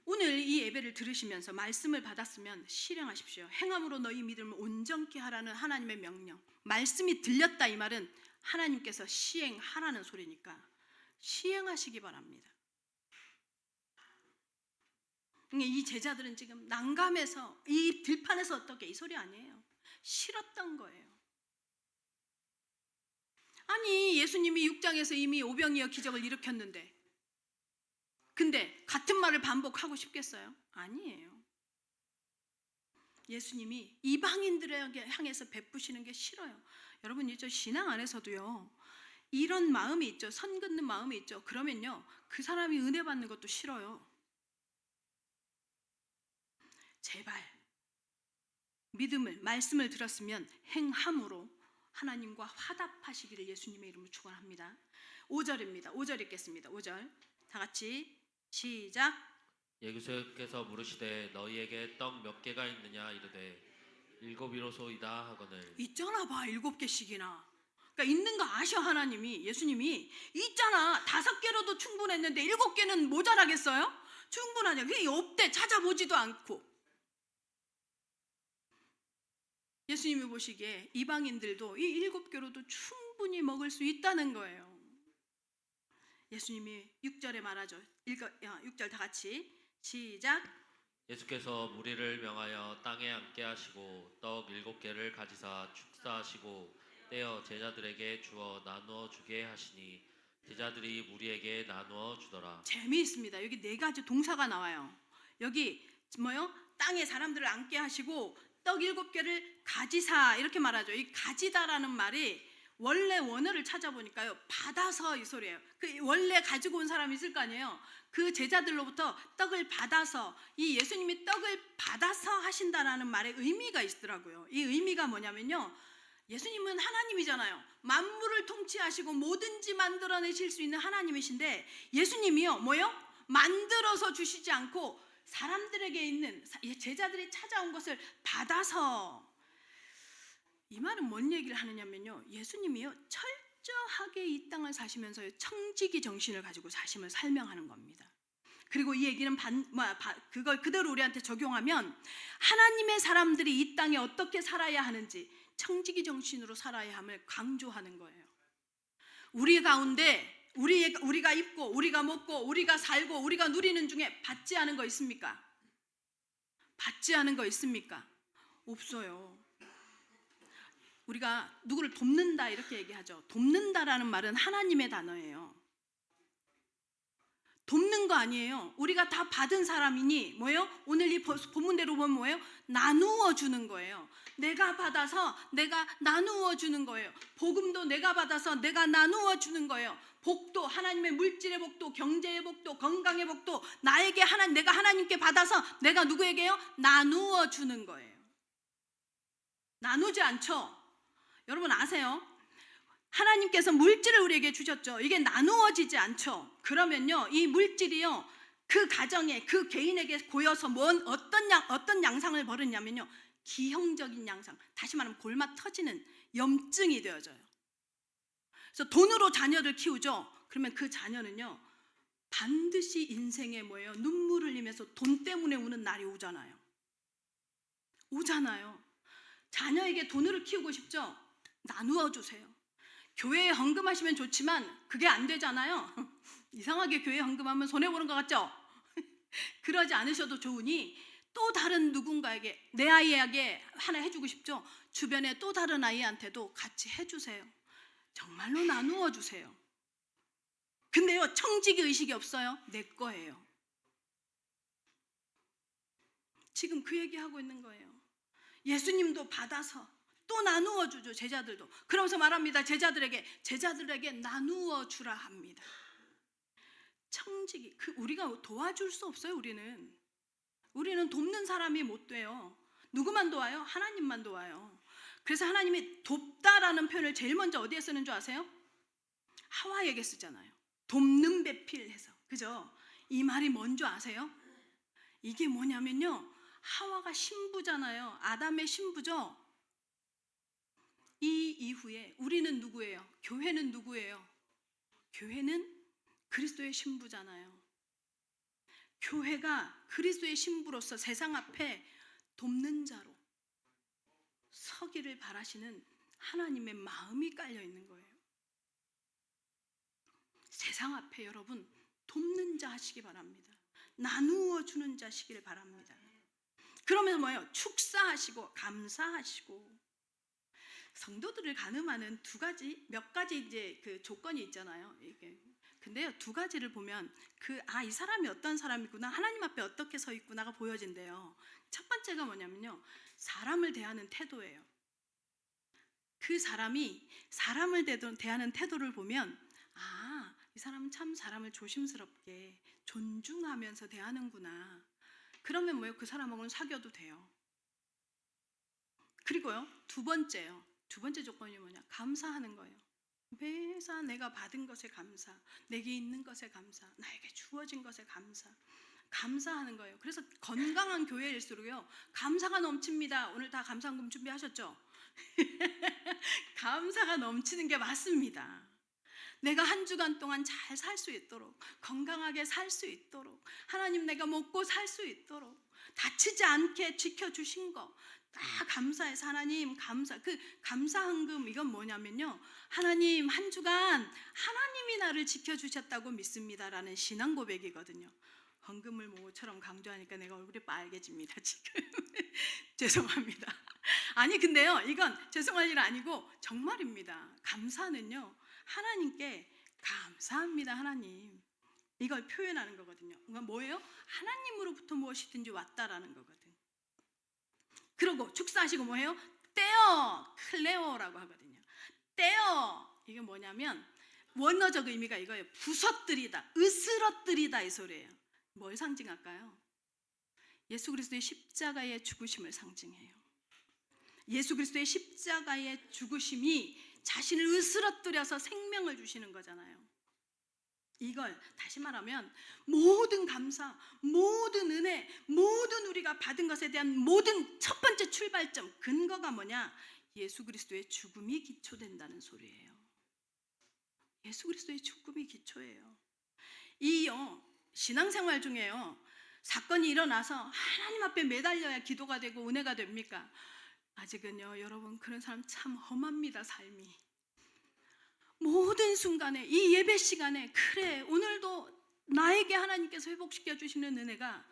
오늘 이 예배를 들으시면서 말씀을 받았으면 실행하십시오. 행함으로 너희 믿음을 온전케 하라는 하나님의 명령. 말씀이 들렸다 이 말은 하나님께서 시행하라는 소리니까 시행하시기 바랍니다. 이 제자들은 지금 난감해서 이 들판에서 어떻게 이 소리 아니에요. 싫었던 거예요. 아니 예수님이 6장에서 이미 오병이어 기적을 일으켰는데 근데 같은 말을 반복하고 싶겠어요? 아니에요. 예수님이 이방인들에게 향해서 베푸시는 게 싫어요. 여러분 이제 신앙 안에서도요. 이런 마음이 있죠. 선 긋는 마음이 있죠. 그러면요. 그 사람이 은혜 받는 것도 싫어요. 제발 믿음을 말씀을 들었으면 행함으로 하나님과 화답하시기를 예수님의 이름으로 축원합니다. 5절입니다. 5절 읽겠습니다. 5절 다 같이 시작. 예수께서 물으시되 너희에게 떡 몇 개가 있느냐 이르되 7이로소이다 하거늘. 있잖아 봐 7개씩이나. 그러니까 있는 거 아셔 하나님이. 예수님이 있잖아 5개로도 충분했는데 7개는 모자라겠어요? 충분하냐. 그게 없대. 찾아보지도 않고. 예수님이 보시기에 이방인들도 이 7개로도 충분히 먹을 수 있다는 거예요. 예수님이 6절에 말하죠. 6절 다 같이 시작. 예수께서 무리를 명하여 땅에 앉게 하시고 떡 7개를 가지사 축사하시고 떼어 제자들에게 주어 나누어 주게 하시니 제자들이 무리에게 나누어 주더라. 재미있습니다. 여기 4가지 동사가 나와요. 여기 뭐요? 땅에 사람들을 앉게 하시고 떡 7개를 가지사 이렇게 말하죠. 이 가지다라는 말이 원래 원어를 찾아보니까요. 받아서 이 소리예요. 그 원래 가지고 온 사람이 있을 거 아니에요. 그 제자들로부터 떡을 받아서 이 예수님이 떡을 받아서 하신다라는 말의 의미가 있더라고요. 이 의미가 뭐냐면요. 예수님은 하나님이잖아요. 만물을 통치하시고 뭐든지 만들어내실 수 있는 하나님이신데 예수님이요. 뭐요? 만들어서 주시지 않고 사람들에게 있는 제자들이 찾아온 것을 받아서. 이 말은 뭔 얘기를 하느냐면요. 예수님이요. 철저하게 이 땅을 사시면서 청지기 정신을 가지고 사심을 설명하는 겁니다. 그리고 이 얘기는 그걸 그대로 우리한테 적용하면 하나님의 사람들이 이 땅에 어떻게 살아야 하는지 청지기 정신으로 살아야 함을 강조하는 거예요. 우리 가운데 우리가 입고 우리가 먹고 우리가 살고 우리가 누리는 중에 받지 않은 거 있습니까? 받지 않은 거 있습니까? 없어요. 우리가 누구를 돕는다 이렇게 얘기하죠. 돕는다라는 말은 하나님의 단어예요. 돕는 거 아니에요. 우리가 다 받은 사람이니 뭐예요? 오늘 이 본문대로 보면 뭐예요? 나누어 주는 거예요. 내가 받아서 내가 나누어 주는 거예요. 복음도 내가 받아서 내가 나누어 주는 거예요. 복도 하나님의 물질의 복도, 경제의 복도, 건강의 복도 내가 하나님께 받아서 내가 누구에게요? 나누어 주는 거예요. 나누지 않죠. 여러분 아세요? 하나님께서 물질을 우리에게 주셨죠. 이게 나누어지지 않죠. 그러면요, 이 물질이요, 그 가정에, 그 개인에게 고여서 어떤 양상을 벌였냐면요, 기형적인 양상, 다시 말하면 골마 터지는 염증이 되어져요. 그래서 돈으로 자녀를 키우죠. 그러면 그 자녀는요, 반드시 인생에 뭐예요? 눈물을 흘리면서 돈 때문에 우는 날이 오잖아요. 자녀에게 돈을 키우고 싶죠? 나누어 주세요. 교회에 헌금하시면 좋지만 그게 안 되잖아요. 이상하게 교회에 헌금하면 손해보는 것 같죠? 그러지 않으셔도 좋으니 또 다른 누군가에게, 내 아이에게 하나 해주고 싶죠? 주변에 또 다른 아이한테도 같이 해주세요. 정말로 나누어 주세요. 근데요, 청지기 의식이 없어요. 내 거예요. 지금 그 얘기하고 있는 거예요. 예수님도 받아서 또 나누어 주죠. 제자들도. 그러면서 말합니다. 제자들에게 나누어 주라 합니다. 청지기. 우리가 도와줄 수 없어요. 우리는 돕는 사람이 못 돼요. 누구만 도와요? 하나님만 도와요. 그래서 하나님이 돕다라는 표현을 제일 먼저 어디에 쓰는 줄 아세요? 하와에게 쓰잖아요. 돕는 배필해서. 그죠? 이 말이 뭔지 아세요? 이게 뭐냐면요, 하와가 신부잖아요. 아담의 신부죠. 이 이후에 우리는 누구예요? 교회는 누구예요? 교회는 그리스도의 신부잖아요. 교회가 그리스도의 신부로서 세상 앞에 돕는 자로 서기를 바라시는 하나님의 마음이 깔려 있는 거예요. 세상 앞에 여러분 돕는 자 하시기 바랍니다. 나누어 주는 자시길 바랍니다. 그러면서 뭐예요? 축사하시고 감사하시고. 성도들을 가늠하는 몇 가지 이제 그 조건이 있잖아요. 이게. 근데요, 두 가지를 보면 이 사람이 어떤 사람이구나, 하나님 앞에 어떻게 서 있구나가 보여진대요. 첫 번째가 뭐냐면요, 사람을 대하는 태도예요. 그 사람이 사람을 대하는 태도를 보면 이 사람은 참 사람을 조심스럽게 존중하면서 대하는구나. 그러면 뭐예요? 그 사람하고는 사귀어도 돼요. 그리고요, 두 번째 조건이 뭐냐? 감사하는 거예요. 매사 내가 받은 것에 감사, 내게 있는 것에 감사, 나에게 주어진 것에 감사하는 거예요. 그래서 건강한 교회일수록요, 감사가 넘칩니다. 오늘 다 감사헌금 준비하셨죠? 감사가 넘치는 게 맞습니다. 내가 한 주간 동안 잘 살 수 있도록, 건강하게 살 수 있도록, 하나님 내가 먹고 살 수 있도록 다치지 않게 지켜주신 거 다 감사해서 하나님 감사. 그 감사헌금, 이건 뭐냐면요, 하나님 한 주간 하나님이 나를 지켜주셨다고 믿습니다라는 신앙 고백이거든요. 헌금을 모처럼 강조하니까 내가 얼굴이 빨개집니다 지금. 죄송합니다. 아니 근데요, 이건 죄송할 일 아니고 정말입니다. 감사는요, 하나님께 감사합니다 하나님, 이걸 표현하는 거거든요. 그러니까 뭐예요? 하나님으로부터 무엇이든지 왔다라는 거거든요. 그리고 축사하시고 뭐예요? 떼어, 클레오라고 하거든요. 떼어, 이게 뭐냐면 원어적 의미가 이거예요. 부서뜨리다, 으스러뜨리다, 이 소리예요. 뭘 상징할까요? 예수 그리스도의 십자가의 죽으심을 상징해요. 예수 그리스도의 십자가의 죽으심이 자신을 으스러뜨려서 생명을 주시는 거잖아요. 이걸 다시 말하면 모든 감사, 모든 은혜, 모든 우리가 받은 것에 대한 모든 첫 번째 출발점, 근거가 뭐냐? 예수 그리스도의 죽음이 기초된다는 소리예요. 예수 그리스도의 죽음이 기초예요. 신앙생활 중에요, 사건이 일어나서 하나님 앞에 매달려야 기도가 되고 은혜가 됩니까? 아직은요, 여러분, 그런 사람 참 험합니다. 삶이 모든 순간에, 이 예배 시간에, 그래 오늘도 나에게 하나님께서 회복시켜 주시는 은혜가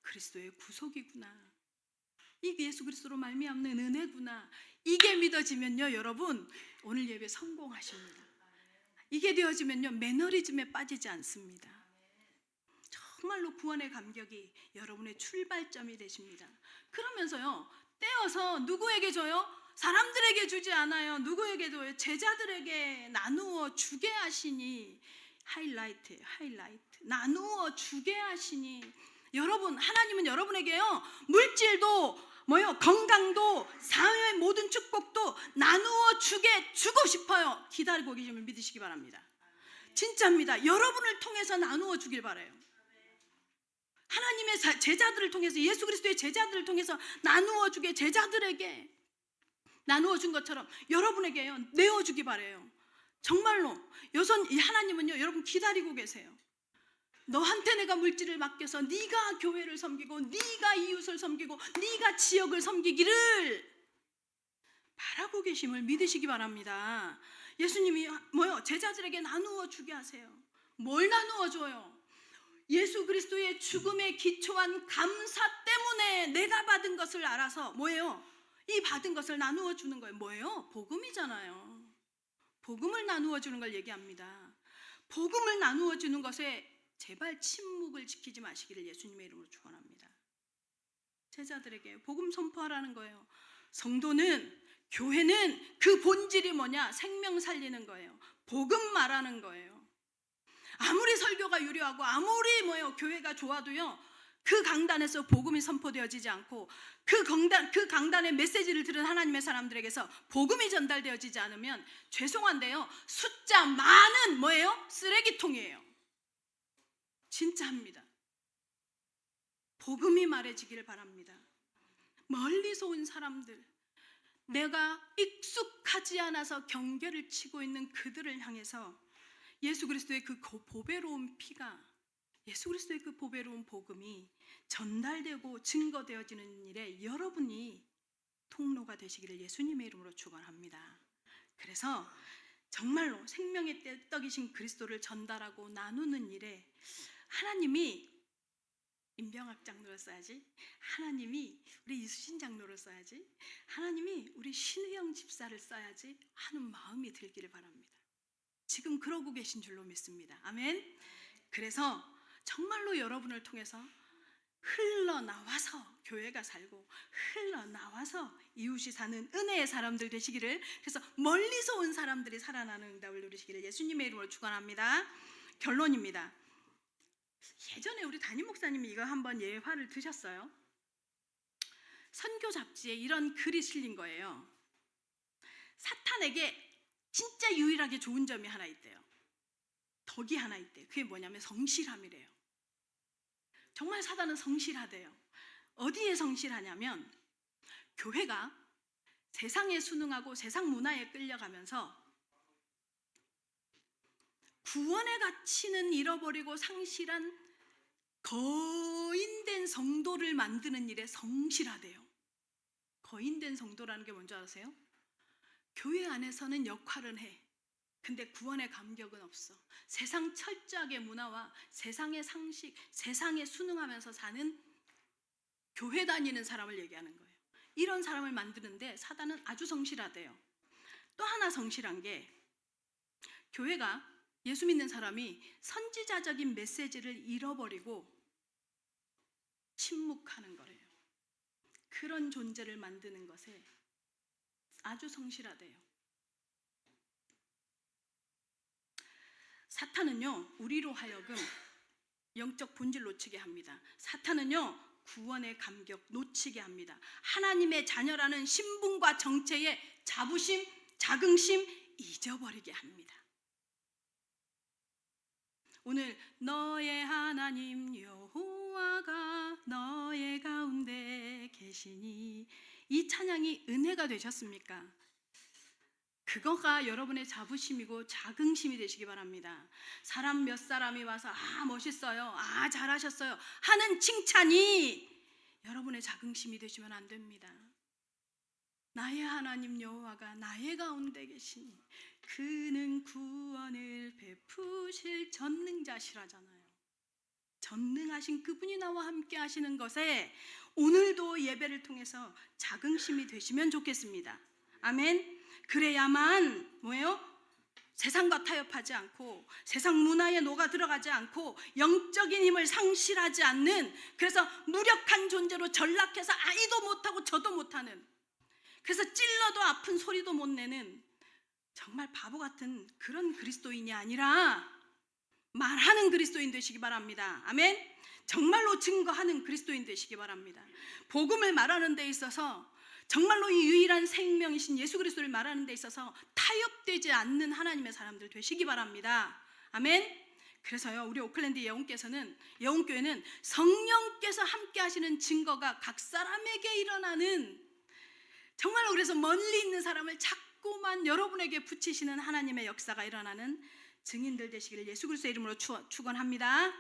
그리스도의 구속이구나, 이게 예수 그리스도로 말미암는 은혜구나, 이게 믿어지면요, 여러분 오늘 예배 성공하십니다. 이게 되어지면요, 매너리즘에 빠지지 않습니다. 정말로 구원의 감격이 여러분의 출발점이 되십니다. 그러면서요, 떼어서 누구에게 줘요? 사람들에게 주지 않아요. 누구에게 줘요? 제자들에게 나누어 주게 하시니. 하이라이트. 나누어 주게 하시니. 여러분, 하나님은 여러분에게요, 물질도 건강도 사회의 모든 축복도 나누어 주고 싶어요. 기다리고 계심을 믿으시기 바랍니다. 진짜입니다. 여러분을 통해서 나누어 주길 바라요. 하나님의 제자들을 통해서, 예수 그리스도의 제자들을 통해서 나누어 주게, 제자들에게 나누어 준 것처럼 여러분에게요, 내어주기 바라요. 정말로 하나님은요, 여러분 기다리고 계세요. 너한테 내가 물질을 맡겨서 네가 교회를 섬기고, 네가 이웃을 섬기고, 네가 지역을 섬기기를 바라고 계심을 믿으시기 바랍니다. 예수님이 제자들에게 나누어 주게 하세요. 뭘 나누어 줘요? 예수 그리스도의 죽음에 기초한 감사 때문에 내가 받은 것을 알아서 이 받은 것을 나누어 주는 거예요. 복음이잖아요. 복음을 나누어 주는 걸 얘기합니다. 복음을 나누어 주는 것에 제발 침묵을 지키지 마시기를 예수님의 이름으로 축원합니다. 제자들에게 복음 선포하라는 거예요. 성도는, 교회는 그 본질이 뭐냐? 생명 살리는 거예요. 복음 말하는 거예요. 아무리 설교가 유려하고 아무리 교회가 좋아도요, 그 강단에서 복음이 선포되어지지 않고 그 강단의 메시지를 들은 하나님의 사람들에게서 복음이 전달되어지지 않으면 죄송한데요, 숫자 많은 뭐예요? 쓰레기통이에요. 진짜입니다. 복음이 말해지기를 바랍니다. 멀리서 온 사람들, 내가 익숙하지 않아서 경계를 치고 있는 그들을 향해서 예수 그리스도의 그 보배로운 피가, 예수 그리스도의 그 보배로운 복음이 전달되고 증거되어지는 일에 여러분이 통로가 되시기를 예수님의 이름으로 축원합니다. 그래서 정말로 생명의 떡이신 그리스도를 전달하고 나누는 일에 하나님이 임병학 장로를 써야지, 하나님이 우리 이수신 장로를 써야지, 하나님이 우리 신혜영 집사를 써야지 하는 마음이 들기를 바랍니다. 지금 그러고 계신 줄로 믿습니다. 아멘. 그래서 정말로 여러분을 통해서 흘러나와서 교회가 살고 흘러나와서 이웃이 사는 은혜의 사람들 되시기를, 그래서 멀리서 온 사람들이 살아나는 응답을 누리시기를 예수님의 이름으로 축원합니다. 결론입니다. 예전에 우리 담임 목사님이 이거 한번 예화를 드셨어요. 선교 잡지에 이런 글이 실린 거예요. 사탄에게 진짜 유일하게 좋은 점이 하나 있대요. 덕이 하나 있대요. 그게 뭐냐면 성실함이래요. 정말 사단은 성실하대요. 어디에 성실하냐면 교회가 세상에 순응하고 세상 문화에 끌려가면서 구원의 가치는 잃어버리고 상실한 거인된 성도를 만드는 일에 성실하대요. 거인된 성도라는 게 뭔지 아세요? 교회 안에서는 역할은 해. 근데 구원의 감격은 없어. 세상 철저하게 문화와 세상의 상식, 세상에 순응하면서 사는 교회 다니는 사람을 얘기하는 거예요. 이런 사람을 만드는데 사단은 아주 성실하대요. 또 하나 성실한 게, 교회가 예수 믿는 사람이 선지자적인 메시지를 잃어버리고 침묵하는 거래요. 그런 존재를 만드는 것에 아주 성실하대요. 사탄은요, 우리로 하여금 영적 본질 놓치게 합니다. 사탄은요, 구원의 감격 놓치게 합니다. 하나님의 자녀라는 신분과 정체의 자부심, 자긍심 잊어버리게 합니다. 오늘 너의 하나님 여호와가 너의 가운데 계시니, 이 찬양이 은혜가 되셨습니까? 그거가 여러분의 자부심이고 자긍심이 되시기 바랍니다. 사람 몇 사람이 와서 아 멋있어요, 아 잘하셨어요 하는 칭찬이 여러분의 자긍심이 되시면 안 됩니다. 나의 하나님 여호와가 나의 가운데 계시니 그는 구원을 베푸실 전능자시라잖아요. 전능하신 그분이 나와 함께 하시는 것에 오늘도 예배를 통해서 자긍심이 되시면 좋겠습니다. 아멘. 그래야만 뭐예요? 세상과 타협하지 않고 세상 문화에 녹아 들어가지 않고 영적인 힘을 상실하지 않는, 그래서 무력한 존재로 전락해서 아이도 못하고 저도 못하는, 그래서 찔러도 아픈 소리도 못 내는 정말 바보 같은 그런 그리스도인이 아니라 말하는 그리스도인 되시기 바랍니다. 아멘. 정말로 증거하는 그리스도인 되시기 바랍니다. 복음을 말하는 데 있어서 정말로 이 유일한 생명이신 예수 그리스도를 말하는 데 있어서 타협되지 않는 하나님의 사람들 되시기 바랍니다. 아멘. 그래서요, 우리 오클랜드 예원교회는 성령께서 함께 하시는 증거가 각 사람에게 일어나는, 정말로 그래서 멀리 있는 사람을 자꾸만 여러분에게 붙이시는 하나님의 역사가 일어나는 증인들 되시기를 예수 그리스도의 이름으로 축원합니다.